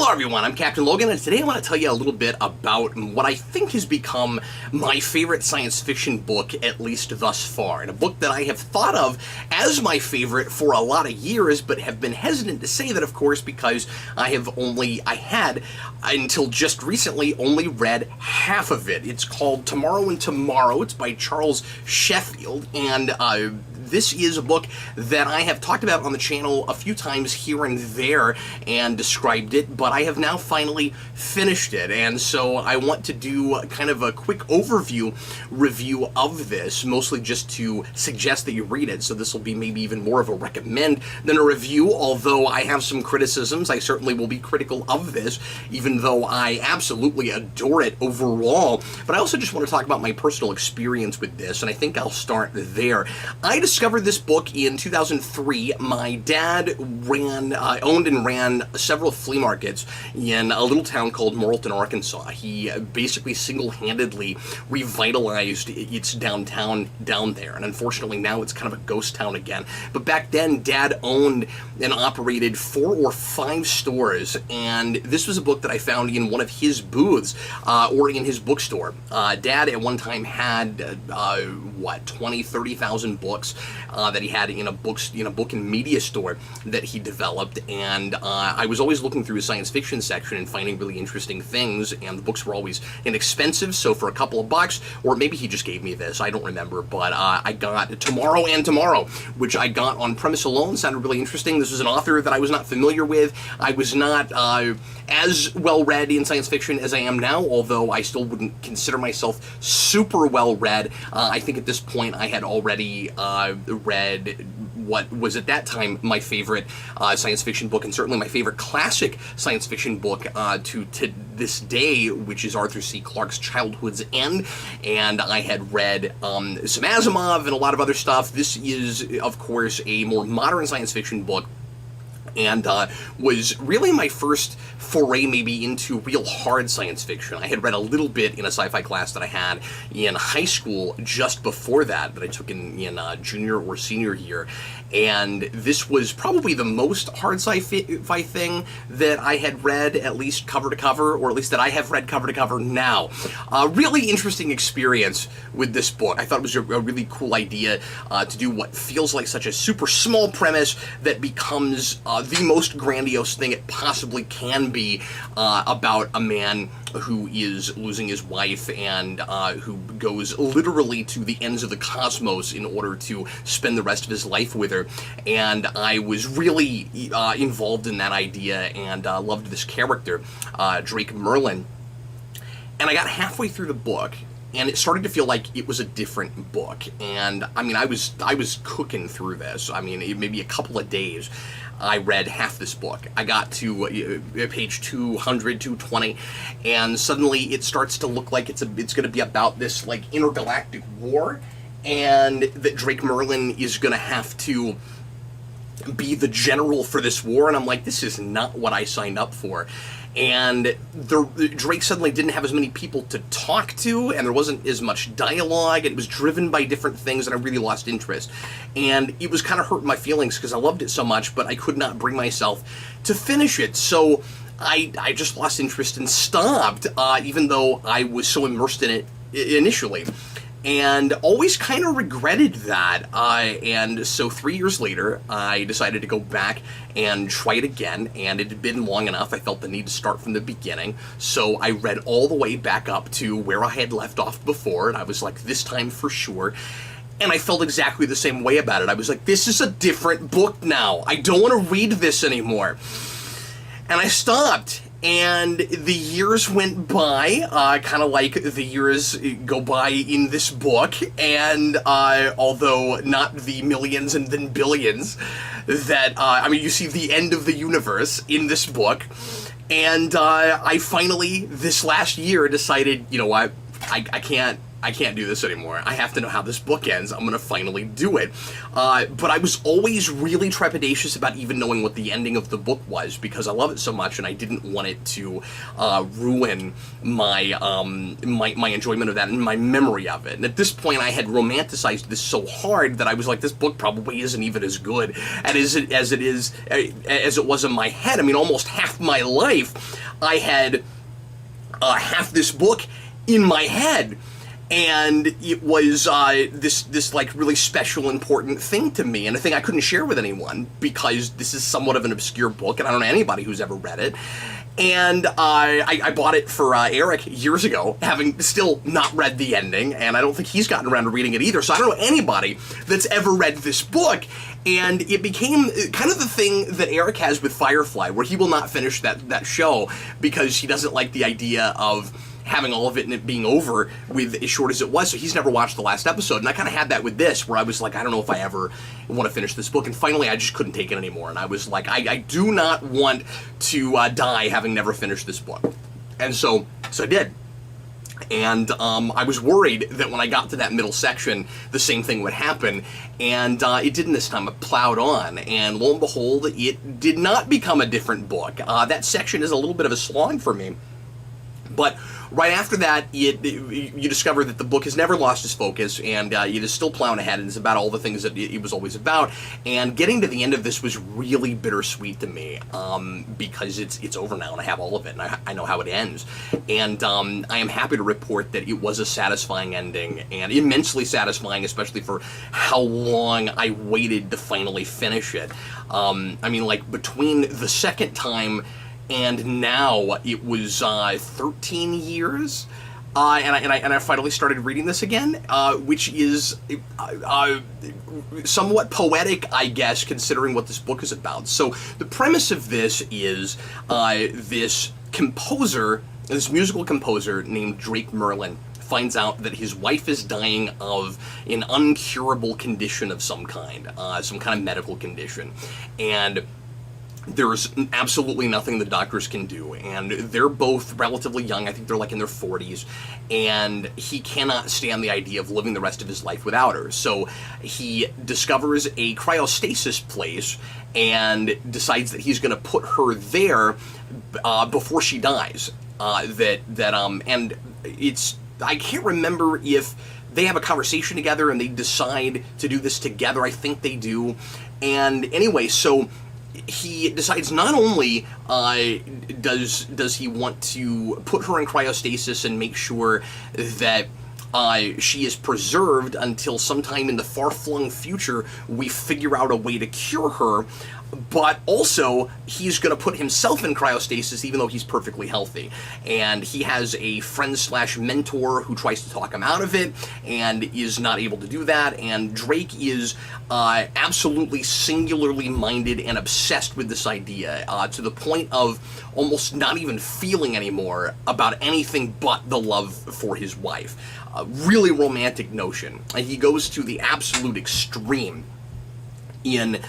Hello everyone, I'm Captain Logan, and today I want to tell you a little bit about what I think has become my favorite science fiction book, at least thus far. And a book that I have thought of as my favorite for a lot of years, but have been hesitant to say that, of course, because I had, until just recently, only read half of it. It's called Tomorrow and Tomorrow. It's by Charles Sheffield, and this is a book that I have talked about on the channel a few times here and there and described it, but I have now finally finished it, and so I want to do kind of a quick overview review of this, mostly just to suggest that you read it, so this will be maybe even more of a recommend than a review. Although I have some criticisms, I certainly will be critical of this, even though I absolutely adore it overall. But I also just want to talk about my personal experience with this, and I think I'll start there. I discovered this book in 2003. My dad owned and ran several flea markets in a little town called Morrilton, Arkansas. He basically single-handedly revitalized its downtown down there, and unfortunately now it's kind of a ghost town again. But back then, Dad owned and operated 4 or 5 stores, and this was a book that I found in one of his booths, or in his bookstore. Dad at one time had, 20, 30,000 books that he had in a book and media store that he developed, and I was always looking through his science fiction section and finding really interesting things, and the books were always inexpensive, so for a couple of bucks, or maybe he just gave me this, I don't remember, but I got Tomorrow and Tomorrow, which I got on premise alone. Sounded really interesting. This was an author that I was not familiar with. I was not as well read in science fiction as I am now, although I still wouldn't consider myself super well read. I think at this point I had already read what was at that time my favorite science fiction book, and certainly my favorite classic science fiction book to this day, which is Arthur C. Clarke's Childhood's End, and I had read some Asimov and a lot of other stuff. This is, of course, a more modern science fiction book, and was really my first foray maybe into real hard science fiction. I had read a little bit in a sci-fi class that I had in high school just before that I took in junior or senior year, and this was probably the most hard sci-fi thing that I had read, at least cover to cover, or at least that I have read cover to cover now. Really interesting experience with this book. I thought it was a really cool idea to do what feels like such a super small premise that becomes the most grandiose thing it possibly can be, about a man who is losing his wife and who goes literally to the ends of the cosmos in order to spend the rest of his life with her. And I was really involved in that idea and loved this character, Drake Merlin. And I got halfway through the book, and it started to feel like it was a different book. And I mean, I was cooking through this. I mean, maybe a couple of days I read half this book. I got to page 200, 220, and suddenly it starts to look like it's going to be about this like intergalactic war, and that Drake Merlin is going to have to be the general for this war, and I'm like, this is not what I signed up for. And Drake suddenly didn't have as many people to talk to, and there wasn't as much dialogue, and it was driven by different things, and I really lost interest. And it was kind of hurting my feelings because I loved it so much, but I could not bring myself to finish it. So I just lost interest and stopped, even though I was so immersed in it initially. And always kind of regretted that, and so 3 years later, I decided to go back and try it again, and it had been long enough, I felt the need to start from the beginning, so I read all the way back up to where I had left off before, and I was like, this time for sure, and I felt exactly the same way about it. I was like, this is a different book now, I don't want to read this anymore, and I stopped. And the years went by, kind of like the years go by in this book, and although not the millions and then billions that, I mean, you see the end of the universe in this book, and I finally, this last year, decided, you know what, I can't I can't do this anymore. I have to know how this book ends. I'm going to finally do it. But I was always really trepidatious about even knowing what the ending of the book was, because I love it so much and I didn't want it to ruin my, my enjoyment of that and my memory of it. And at this point, I had romanticized this so hard that I was like, this book probably isn't even as good as it was in my head. I mean, almost half my life, I had half this book in my head. And it was this like really special, important thing to me, and a thing I couldn't share with anyone because this is somewhat of an obscure book, and I don't know anybody who's ever read it. And I bought it for Eric years ago, having still not read the ending, and I don't think he's gotten around to reading it either, so I don't know anybody that's ever read this book. And it became kind of the thing that Eric has with Firefly, where he will not finish that show because he doesn't like the idea of having all of it and it being over with as short as it was, so he's never watched the last episode. And I kind of had that with this, where I was like, I don't know if I ever want to finish this book. And finally, I just couldn't take it anymore. And I was like, I do not want to die having never finished this book. And so I did. And I was worried that when I got to that middle section, the same thing would happen. And it didn't this time. It plowed on. And lo and behold, it did not become a different book. That section is a little bit of a slog for me. But right after that, you discover that the book has never lost its focus, and it is still plowing ahead, and it's about all the things that it was always about. And getting to the end of this was really bittersweet to me, because it's over now, and I have all of it, and I know how it ends. And I am happy to report that it was a satisfying ending, and immensely satisfying, especially for how long I waited to finally finish it. I mean, like, between the second time and now, it was 13 years, and I finally started reading this again, which is somewhat poetic, I guess, considering what this book is about. So the premise of this is this composer, this musical composer named Drake Merlin, finds out that his wife is dying of an uncurable condition of some kind of medical condition, and there's absolutely nothing the doctors can do, and they're both relatively young. I think they're like in their 40s, and he cannot stand the idea of living the rest of his life without her. So he discovers a cryostasis place and decides that he's going to put her there before she dies. And it's, I can't remember if they have a conversation together and they decide to do this together. I think they do. And anyway, so he decides not only does he want to put her in cryostasis and make sure that she is preserved until sometime in the far-flung future we figure out a way to cure her, but also he's going to put himself in cryostasis even though he's perfectly healthy. And he has a friend/mentor who tries to talk him out of it and is not able to do that. And Drake is absolutely singularly minded and obsessed with this idea, to the point of almost not even feeling anymore about anything but the love for his wife. A really romantic notion. He goes to the absolute extreme in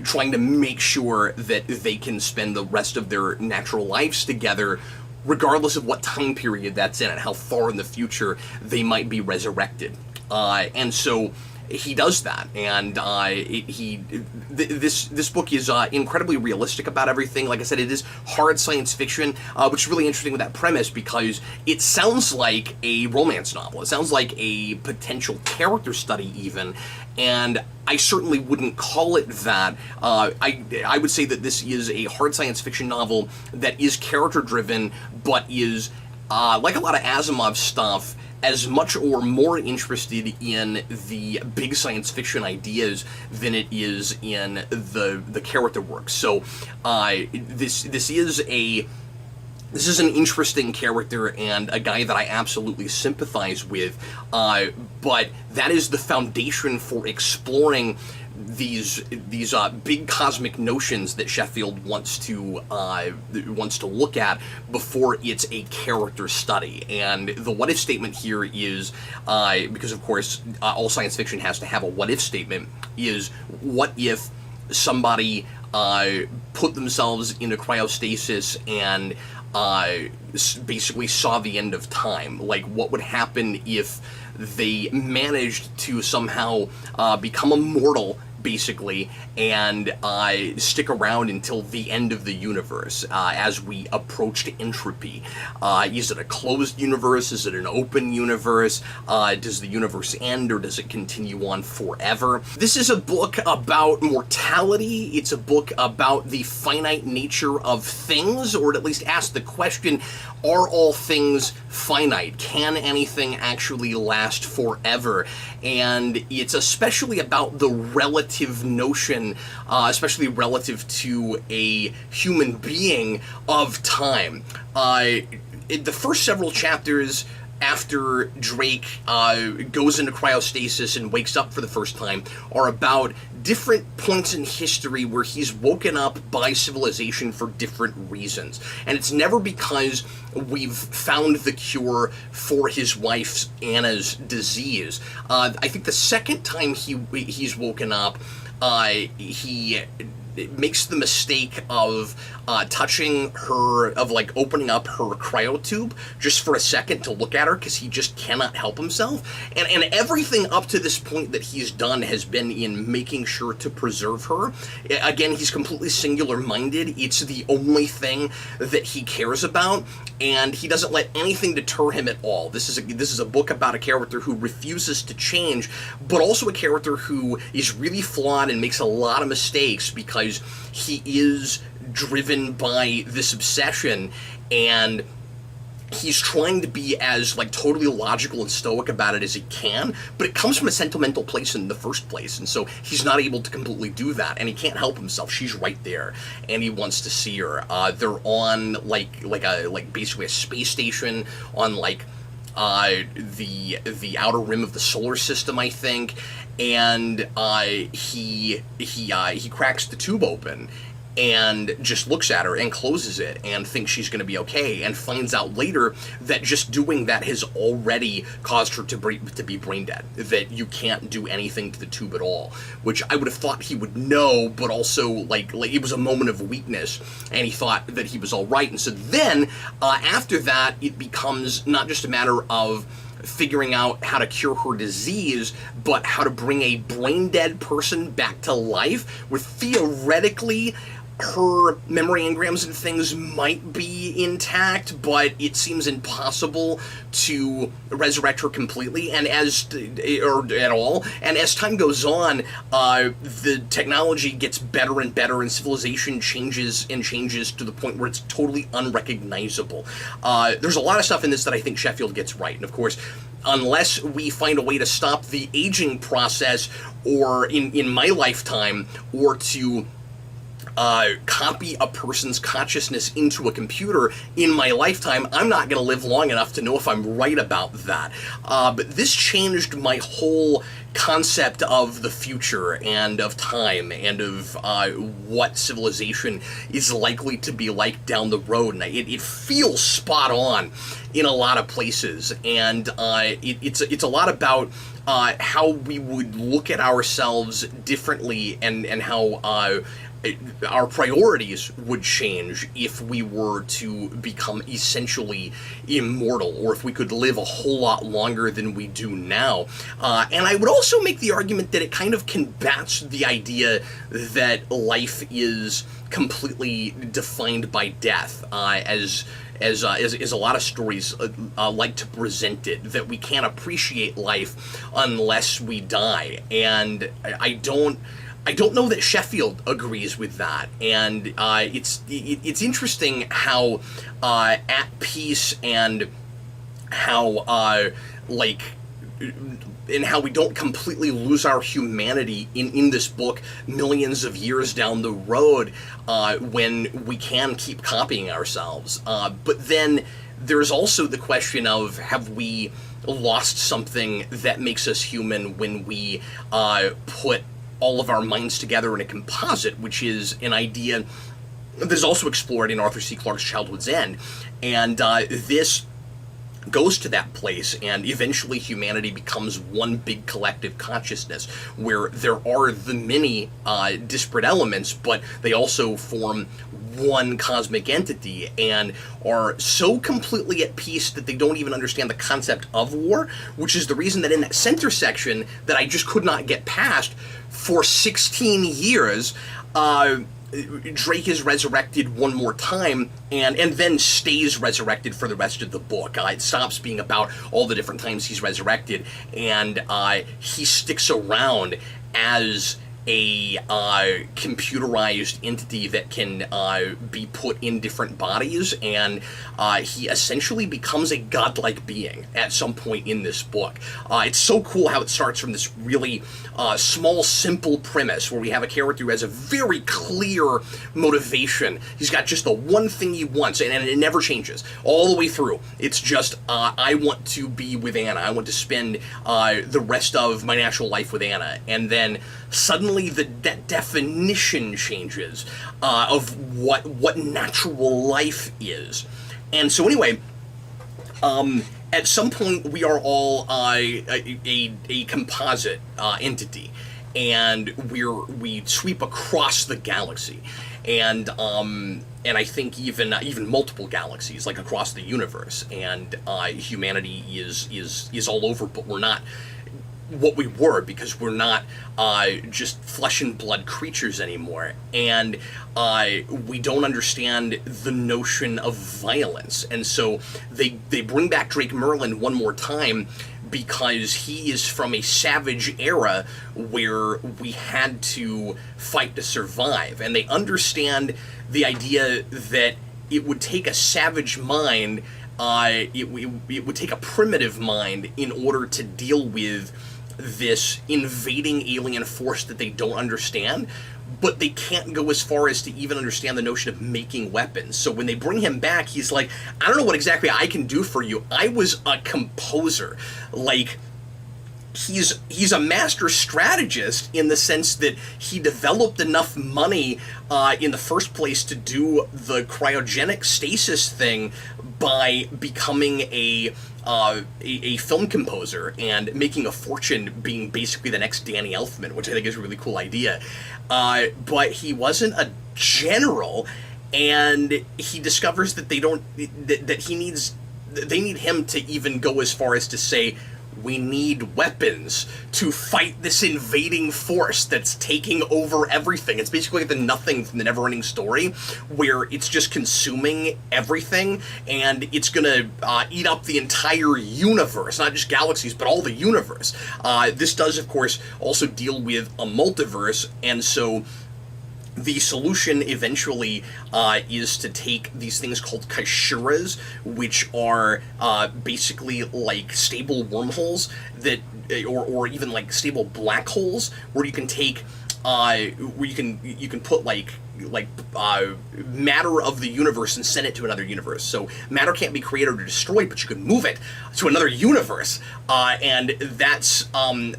trying to make sure that they can spend the rest of their natural lives together, regardless of what time period that's in and how far in the future they might be resurrected. And so he does that, and this book is incredibly realistic about everything. Like I said, it is hard science fiction, which is really interesting with that premise because it sounds like a romance novel. It sounds like a potential character study even, and I certainly wouldn't call it that. I would say that this is a hard science fiction novel that is character-driven, but is, like a lot of Asimov stuff, as much or more interested in the big science fiction ideas than it is in the character work. So this is an interesting character and a guy that I absolutely sympathize with, but that is the foundation for exploring these big cosmic notions that Sheffield wants to look at before it's a character study. And the what if statement here is, because of course all science fiction has to have a what if statement, is what if somebody put themselves into cryostasis and basically saw the end of time. Like, what would happen if they managed to somehow become immortal, basically, and stick around until the end of the universe as we approached entropy. Is it a closed universe? Is it an open universe? Does the universe end, or does it continue on forever? This is a book about mortality. It's a book about the finite nature of things, or at least ask the question, are all things finite? Can anything actually last forever? And it's especially about the relative notion, especially relative to a human being, of time. The first several chapters after Drake goes into cryostasis and wakes up for the first time are about different points in history where he's woken up by civilization for different reasons. And it's never because we've found the cure for his wife Anna's disease. I think the second time he's woken up, he makes the mistake of touching her, of like opening up her cryotube just for a second to look at her, because he just cannot help himself. And everything up to this point that he's done has been in making sure to preserve her. Again, he's completely singular-minded. It's the only thing that he cares about, and he doesn't let anything deter him at all. This is a book about a character who refuses to change, but also a character who is really flawed and makes a lot of mistakes because he is driven by this obsession, and he's trying to be as like totally logical and stoic about it as he can, but it comes from a sentimental place in the first place, and so he's not able to completely do that, and he can't help himself. She's right there, and he wants to see her. They're on like basically a space station on like the outer rim of the solar system, I think, and he cracks the tube open and just looks at her and closes it and thinks she's going to be okay, and finds out later that just doing that has already caused her to be brain dead, that you can't do anything to the tube at all, which I would have thought he would know, but also like it was a moment of weakness, and he thought that he was all right. And so then after that, it becomes not just a matter of figuring out how to cure her disease, but how to bring a brain dead person back to life, where theoretically her memory engrams and things might be intact, but it seems impossible to resurrect her completely, or at all. And as time goes on, the technology gets better and better, and civilization changes to the point where it's totally unrecognizable. There's a lot of stuff in this that I think Sheffield gets right, and of course, unless we find a way to stop the aging process, or in my lifetime, or to copy a person's consciousness into a computer in my lifetime, I'm not going to live long enough to know if I'm right about that. But this changed my whole concept of the future and of time and of what civilization is likely to be like down the road. And it feels spot on in a lot of places, and it's a lot about how we would look at ourselves differently, and how our priorities would change if we were to become essentially immortal, or if we could live a whole lot longer than we do now. And I would also make the argument that it kind of combats the idea that life is completely defined by death, as a lot of stories like to present it, that we can't appreciate life unless we die. And I don't know that Sheffield agrees with that, and it's interesting how at peace, and how and how we don't completely lose our humanity in this book millions of years down the road, when we can keep copying ourselves. But then there's also the question of, have we lost something that makes us human when we put all of our minds together in a composite, which is an idea that's also explored in Arthur C. Clarke's Childhood's End. And this goes to that place, and eventually humanity becomes one big collective consciousness where there are the many disparate elements, but they also form one cosmic entity and are so completely at peace that they don't even understand the concept of war, which is the reason that in that center section that I just could not get past for 16 years, Drake is resurrected one more time and then stays resurrected for the rest of the book. It stops being about all the different times he's resurrected, and he sticks around as a computerized entity that can be put in different bodies, and he essentially becomes a godlike being at some point in this book. It's so cool how it starts from this really small, simple premise where we have a character who has a very clear motivation. He's got just the one thing he wants, and it never changes all the way through. It's just, I want to be with Anna. I want to spend the rest of my natural life with Anna. And then suddenly that definition changes of what natural life is. And so anyway, at some point we are all a composite entity, and we sweep across the galaxy, and I think even multiple galaxies, like across the universe, and humanity is all over, but we're not what we were, because we're not just flesh and blood creatures anymore, and we don't understand the notion of violence. And so they bring back Drake Merlin one more time because he is from a savage era where we had to fight to survive, and they understand the idea that it would take a savage mind, it would take a primitive mind in order to deal with this invading alien force that they don't understand, but they can't go as far as to even understand the notion of making weapons. So when they bring him back, he's like, I don't know what exactly I can do for you. I was a composer. Like, he's a master strategist in the sense that he developed enough money in the first place to do the cryogenic stasis thing by becoming a film composer and making a fortune being basically the next Danny Elfman, which I think is a really cool idea. But he wasn't a general, and he discovers that they need him to even go as far as to say, we need weapons to fight this invading force that's taking over everything. It's basically like the Nothing from the Neverending Story, where it's just consuming everything, and it's gonna eat up the entire universe, not just galaxies, but all the universe. This does, of course, also deal with a multiverse, and so the solution eventually is to take these things called Kashuras, which are basically like stable wormholes that, or even like stable black holes, where you can take, where you can put like matter of the universe and send it to another universe. So matter can't be created or destroyed, but you can move it to another universe, and that's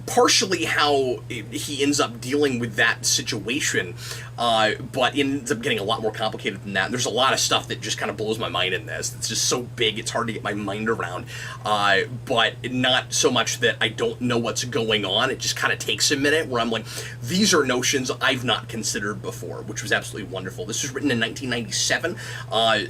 partially how he ends up dealing with that situation, but it ends up getting a lot more complicated than that. There's a lot of stuff that just kind of blows my mind in this. It's just so big, it's hard to get my mind around, but not so much that I don't know what's going on. It just kind of takes a minute where I'm like, these are notions I've not considered before, which was absolutely wonderful. This was written in 1997,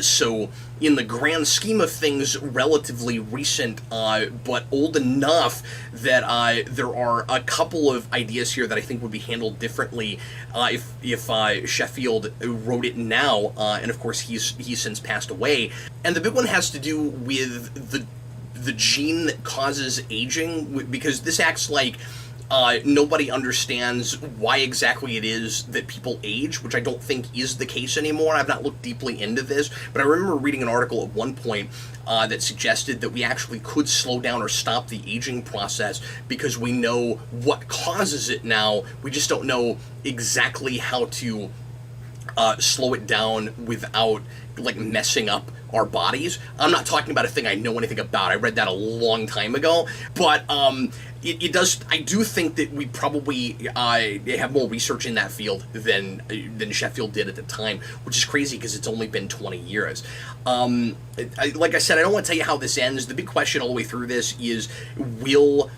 so in the grand scheme of things, relatively recent, but old enough that there are a couple of ideas here that I think would be handled differently if Sheffield wrote it now, and of course he's since passed away. And the big one has to do with the gene that causes aging, because this acts like nobody understands why exactly it is that people age, which I don't think is the case anymore. I've not looked deeply into this, but I remember reading an article at one point that suggested that we actually could slow down or stop the aging process because we know what causes it now. We just don't know exactly how to slow it down without like messing up our bodies. I'm not talking about a thing I know anything about. I read that a long time ago, but it does. I do think that we probably have more research in that field than Sheffield did at the time, which is crazy because it's only been 20 years. Like I said, I don't want to tell you how this ends. The big question all the way through this is, will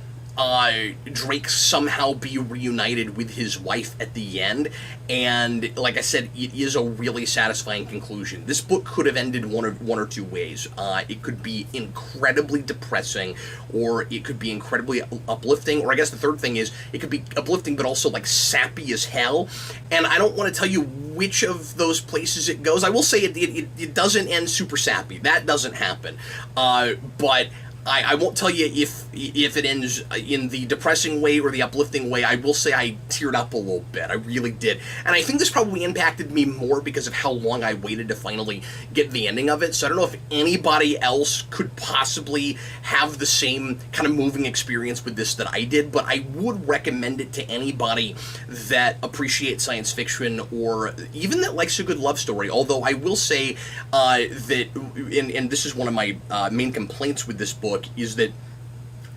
Drake somehow be reunited with his wife at the end? And like I said, it is a really satisfying conclusion. This book could have ended one or two ways. It could be incredibly depressing, or it could be incredibly uplifting, or I guess the third thing is it could be uplifting but also like sappy as hell. And I don't want to tell you which of those places it goes. I will say it doesn't end super sappy. That doesn't happen. But I won't tell you if it ends in the depressing way or the uplifting way. I will say I teared up a little bit. I really did. And I think this probably impacted me more because of how long I waited to finally get the ending of it. So I don't know if anybody else could possibly have the same kind of moving experience with this that I did, but I would recommend it to anybody that appreciates science fiction or even that likes a good love story. Although I will say that, and this is one of my main complaints with this book, is that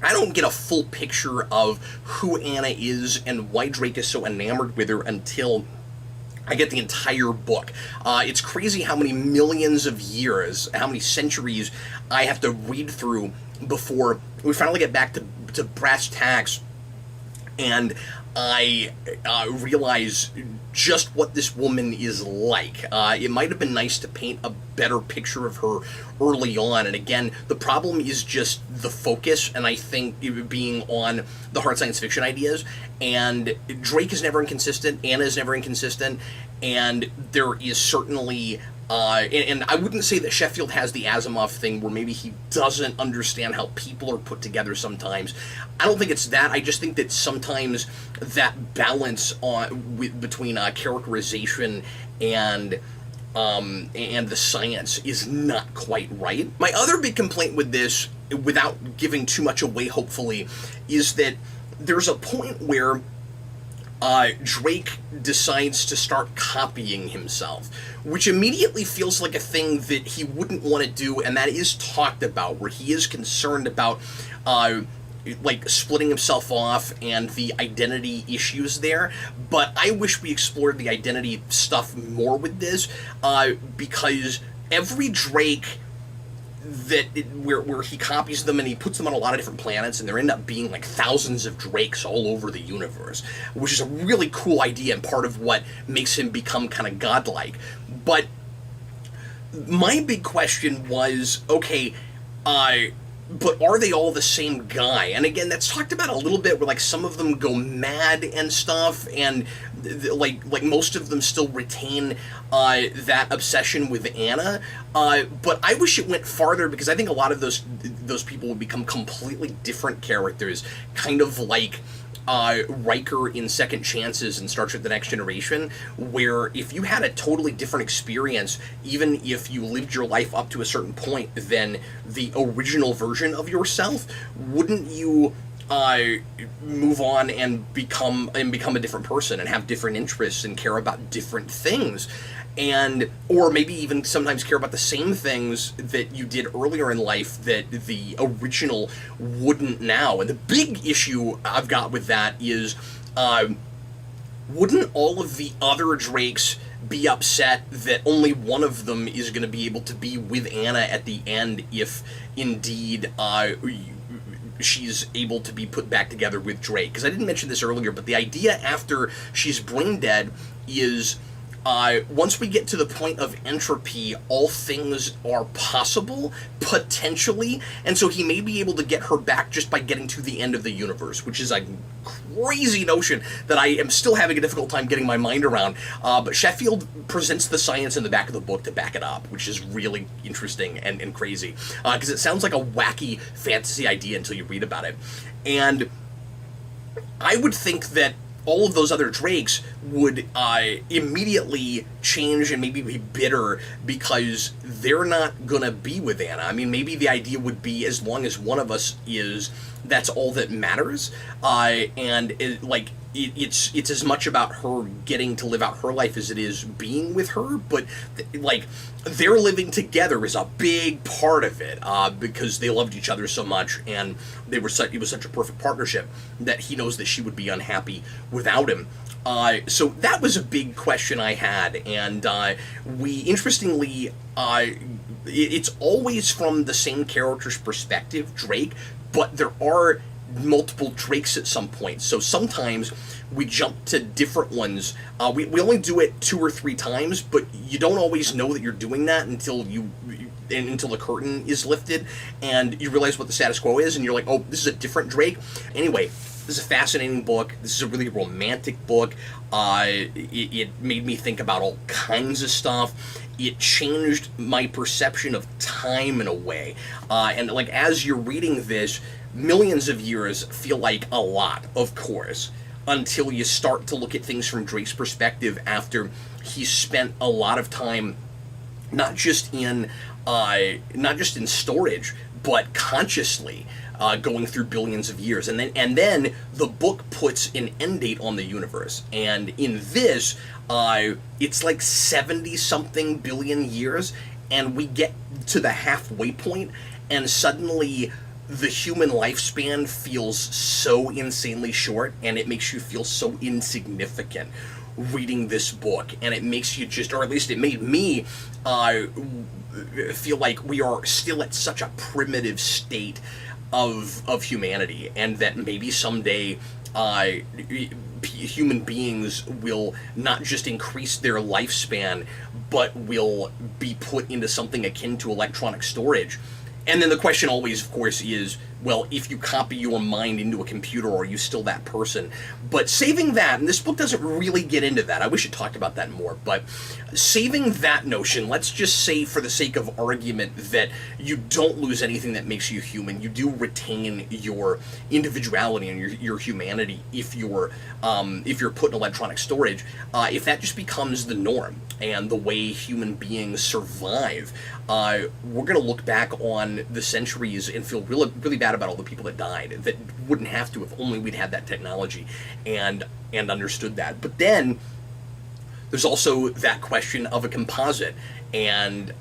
I don't get a full picture of who Anna is and why Drake is so enamored with her until I get the entire book. It's crazy how many millions of years, how many centuries I have to read through before we finally get back to brass tacks and I realize just what this woman is like. It might have been nice to paint a better picture of her early on, and again, the problem is just the focus, and I think it being on the hard science fiction ideas, and Drake is never inconsistent, Anna is never inconsistent, and there is certainly and I wouldn't say that Sheffield has the Asimov thing where maybe he doesn't understand how people are put together sometimes. I don't think it's that. I just think that sometimes that balance between characterization and the science is not quite right. My other big complaint with this, without giving too much away hopefully, is that there's a point where Drake decides to start copying himself, which immediately feels like a thing that he wouldn't want to do, and that is talked about, where he is concerned about like splitting himself off and the identity issues there. But I wish we explored the identity stuff more with this, because every Drake where he copies them and he puts them on a lot of different planets, and there end up being like thousands of Drakes all over the universe, which is a really cool idea and part of what makes him become kind of godlike. But my big question was, okay, but are they all the same guy? And again, that's talked about a little bit, where like some of them go mad and stuff, and like most of them still retain that obsession with Anna. But I wish it went farther, because I think a lot of those people would become completely different characters, kind of like Riker in Second Chances in Star Trek The Next Generation, where if you had a totally different experience, even if you lived your life up to a certain point than the original version of yourself, wouldn't you move on and become a different person and have different interests and care about different things? And or maybe even sometimes care about the same things that you did earlier in life that the original wouldn't now. And the big issue I've got with that is, wouldn't all of the other Drakes be upset that only one of them is going to be able to be with Anna at the end, if indeed she's able to be put back together with Drake? Because I didn't mention this earlier, but the idea after she's brain dead is, once we get to the point of entropy, all things are possible, potentially, and so he may be able to get her back just by getting to the end of the universe, which is a crazy notion that I am still having a difficult time getting my mind around, but Sheffield presents the science in the back of the book to back it up, which is really interesting and crazy, because it sounds like a wacky fantasy idea until you read about it. And I would think that all of those other Drakes would immediately change and maybe be bitter because they're not gonna be with Anna. I mean, maybe the idea would be, as long as one of us is, that's all that matters. And it's as much about her getting to live out her life as it is being with her, but like their living together is a big part of it, because they loved each other so much, and it was such a perfect partnership that he knows that she would be unhappy without him. So that was a big question I had, and we interestingly, it's always from the same character's perspective, Drake, but there are multiple Drakes at some point. So sometimes we jump to different ones. We only do it 2 or 3 times, but you don't always know that you're doing that until until the curtain is lifted and you realize what the status quo is, and you're like, oh, this is a different Drake. Anyway, this is a fascinating book. This is a really romantic book. It made me think about all kinds of stuff. It changed my perception of time in a way. And like as you're reading this, millions of years feel like a lot, of course, until you start to look at things from Drake's perspective after he's spent a lot of time not just in storage, but consciously going through billions of years, and then the book puts an end date on the universe, and in this, it's like 70-something billion years, and we get to the halfway point, and suddenly the human lifespan feels so insanely short, and it makes you feel so insignificant reading this book, and it makes you just, or at least it made me feel like we are still at such a primitive state of humanity, and that maybe someday human beings will not just increase their lifespan, but will be put into something akin to electronic storage. And then the question always, of course, is, well, if you copy your mind into a computer, are you still that person? But saving that, and this book doesn't really get into that, I wish it talked about that more, but saving that notion, let's just say for the sake of argument that you don't lose anything that makes you human, you do retain your individuality and your humanity if you're put in electronic storage, if that just becomes the norm and the way human beings survive, we're going to look back on the centuries and feel really, really bad about all the people that died that wouldn't have to if only we'd had that technology and understood that. But then there's also that question of a composite, and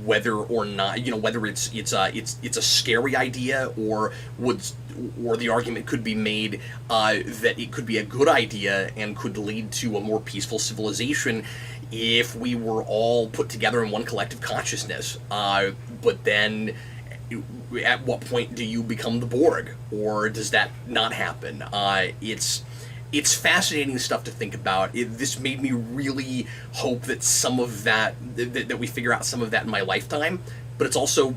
whether or not, whether it's a scary idea, or the argument could be made that it could be a good idea and could lead to a more peaceful civilization if we were all put together in one collective consciousness. But then, at what point do you become the Borg, or does that not happen? It's fascinating stuff to think about. This made me really hope that some of that we figure out some of that in my lifetime, but it's also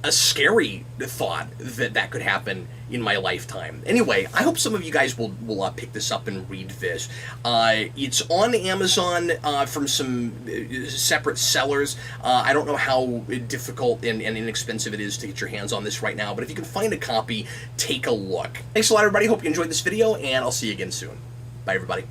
a scary thought that could happen in my lifetime. Anyway, I hope some of you guys will pick this up and read this. It's on Amazon from some separate sellers. I don't know how difficult and inexpensive it is to get your hands on this right now, but if you can find a copy, take a look. Thanks a lot, everybody. Hope you enjoyed this video, and I'll see you again soon. Bye, everybody.